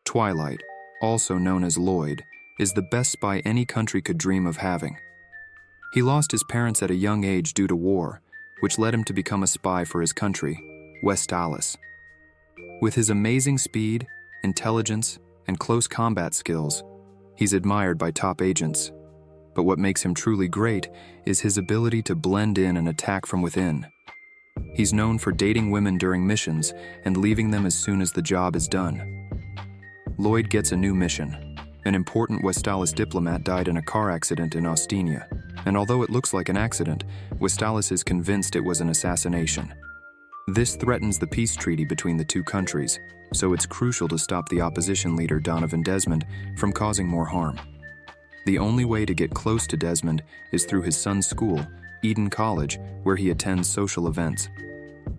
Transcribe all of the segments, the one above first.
Twilight, also known as Loid, is the best spy any country could dream of having. He lost his parents at a young age due to war, which led him to become a spy for his country, Westalis. With his amazing speed, intelligence, and close combat skills, he's admired by top agents. But what makes him truly great is his ability to blend in and attack from within. He's known for dating women during missions and leaving them as soon as the job is done. Loid gets a new mission. An important Westalis diplomat died in a car accident in Ostania, and although it looks like an accident, Westalis is convinced it was an assassination. This threatens the peace treaty between the two countries, so it's crucial to stop the opposition leader Donovan Desmond from causing more harm. The only way to get close to Desmond is through his son's school, Eden College, where he attends social events.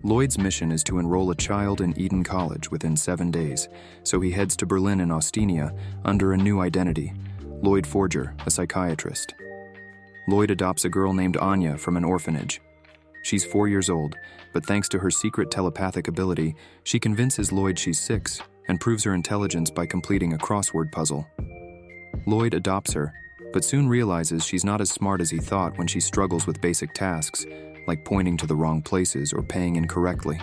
Loid's mission is to enroll a child in Eden College within 7 days, so he heads to Berlin and Ostania under a new identity, Loid Forger, a psychiatrist. Loid adopts a girl named Anya from an orphanage. She's 4 years old, but thanks to her secret telepathic ability, she convinces Loid she's 6 and proves her intelligence by completing a crossword puzzle. Loid adopts her, but soon realizes she's not as smart as he thought when she struggles with basic tasks, like pointing to the wrong places or paying incorrectly.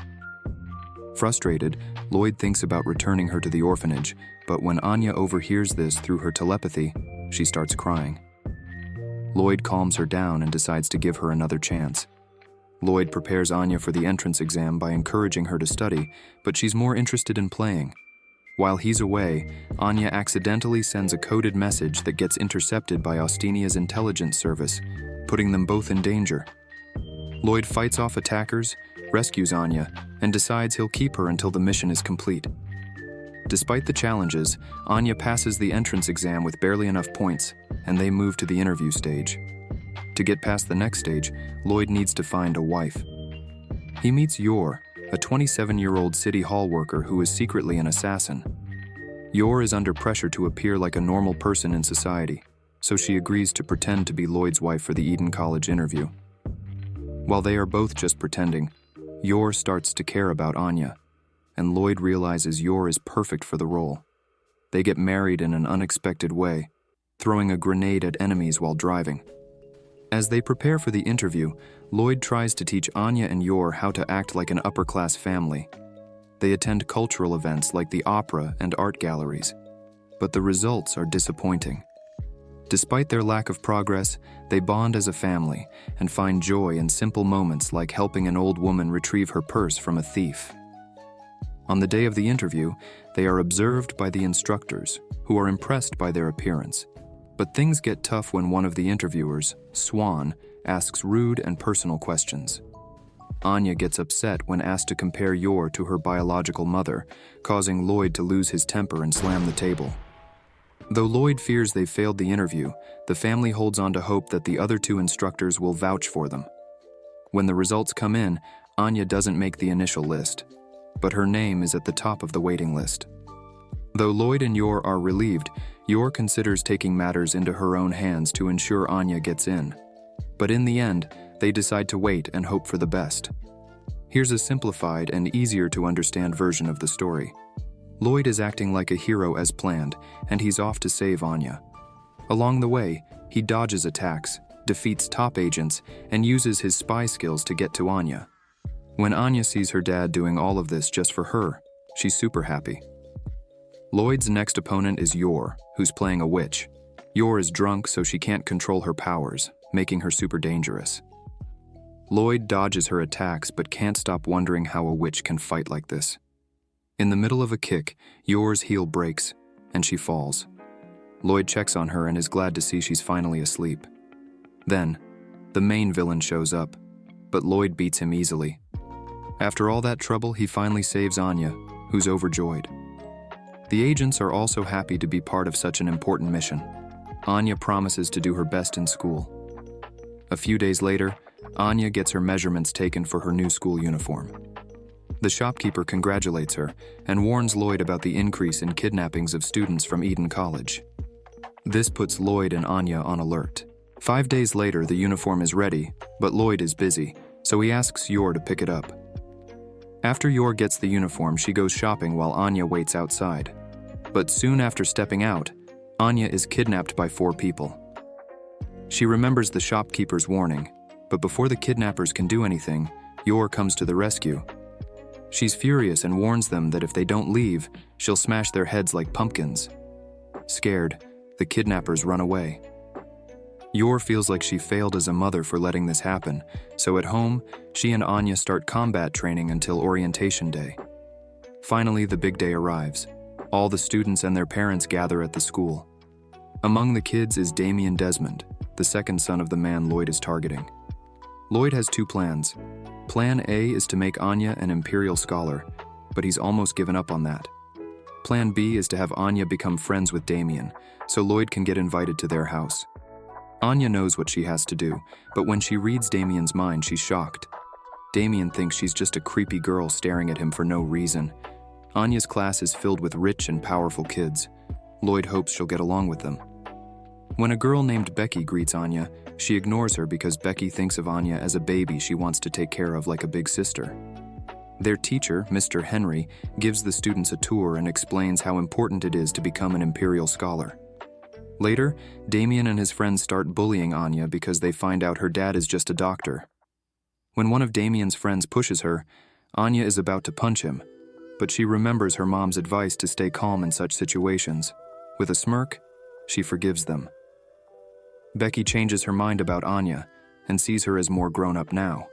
Frustrated, Loid thinks about returning her to the orphanage, but when Anya overhears this through her telepathy, she starts crying. Loid calms her down and decides to give her another chance. Loid prepares Anya for the entrance exam by encouraging her to study, but she's more interested in playing. While he's away, Anya accidentally sends a coded message that gets intercepted by Ostania's intelligence service, putting them both in danger. Loid fights off attackers, rescues Anya, and decides he'll keep her until the mission is complete. Despite the challenges, Anya passes the entrance exam with barely enough points, and they move to the interview stage. To get past the next stage, Loid needs to find a wife. He meets Yor, a 27-year-old city hall worker who is secretly an assassin. Yor is under pressure to appear like a normal person in society, so she agrees to pretend to be Loid's wife for the Eden College interview. While they are both just pretending, Yor starts to care about Anya, and Loid realizes Yor is perfect for the role. They get married in an unexpected way, throwing a grenade at enemies while driving. As they prepare for the interview, Loid tries to teach Anya and Yor how to act like an upper-class family. They attend cultural events like the opera and art galleries, but the results are disappointing. Despite their lack of progress, they bond as a family and find joy in simple moments like helping an old woman retrieve her purse from a thief. On the day of the interview, they are observed by the instructors, who are impressed by their appearance. But things get tough when one of the interviewers, Swan, asks rude and personal questions. Anya gets upset when asked to compare Yor to her biological mother, causing Loid to lose his temper and slam the table. Though Loid fears they've failed the interview, the family holds on to hope that the other two instructors will vouch for them. When the results come in, Anya doesn't make the initial list, but her name is at the top of the waiting list. Though Loid and Yor are relieved, Yor considers taking matters into her own hands to ensure Anya gets in. But in the end, they decide to wait and hope for the best. Here's a simplified and easier to understand version of the story. Loid is acting like a hero as planned, and he's off to save Anya. Along the way, he dodges attacks, defeats top agents, and uses his spy skills to get to Anya. When Anya sees her dad doing all of this just for her, she's super happy. Loid's next opponent is Yor, who's playing a witch. Yor is drunk, so she can't control her powers, making her super dangerous. Loid dodges her attacks but can't stop wondering how a witch can fight like this. In the middle of a kick, Yor's heel breaks, and she falls. Loid checks on her and is glad to see she's finally asleep. Then, the main villain shows up, but Loid beats him easily. After all that trouble, he finally saves Anya, who's overjoyed. The agents are also happy to be part of such an important mission. Anya promises to do her best in school. A few days later, Anya gets her measurements taken for her new school uniform. The shopkeeper congratulates her and warns Loid about the increase in kidnappings of students from Eden College. This puts Loid and Anya on alert. 5 days later, the uniform is ready, but Loid is busy, so he asks Yor to pick it up. After Yor gets the uniform, she goes shopping while Anya waits outside. But soon after stepping out, Anya is kidnapped by 4 people. She remembers the shopkeeper's warning, but before the kidnappers can do anything, Yor comes to the rescue. She's furious and warns them that if they don't leave, she'll smash their heads like pumpkins. Scared, the kidnappers run away. Yor feels like she failed as a mother for letting this happen, so at home, she and Anya start combat training until orientation day. Finally, the big day arrives. All the students and their parents gather at the school. Among the kids is Damien Desmond, the second son of the man Loid is targeting. Loid has 2 plans. Plan A is to make Anya an imperial scholar, but he's almost given up on that. Plan B is to have Anya become friends with Damien, so Loid can get invited to their house. Anya knows what she has to do, but when she reads Damien's mind, she's shocked. Damien thinks she's just a creepy girl staring at him for no reason. Anya's class is filled with rich and powerful kids. Loid hopes she'll get along with them. When a girl named Becky greets Anya, she ignores her because Becky thinks of Anya as a baby she wants to take care of like a big sister. Their teacher, Mr. Henry, gives the students a tour and explains how important it is to become an imperial scholar. Later, Damien and his friends start bullying Anya because they find out her dad is just a doctor. When one of Damien's friends pushes her, Anya is about to punch him, but she remembers her mom's advice to stay calm in such situations. With a smirk, she forgives them. Becky changes her mind about Anya and sees her as more grown-up now.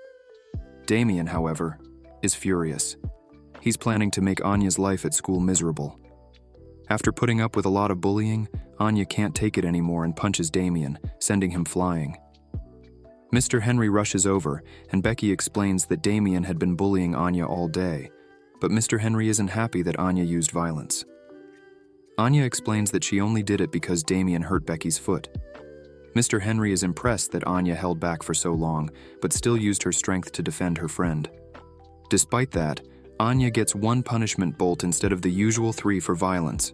Damien, however, is furious. He's planning to make Anya's life at school miserable. After putting up with a lot of bullying, Anya can't take it anymore and punches Damien, sending him flying. Mr. Henry rushes over, and Becky explains that Damien had been bullying Anya all day, but Mr. Henry isn't happy that Anya used violence. Anya explains that she only did it because Damien hurt Becky's foot. Mr. Henry is impressed that Anya held back for so long, but still used her strength to defend her friend. Despite that, Anya gets 1 punishment bolt instead of the usual 3 for violence.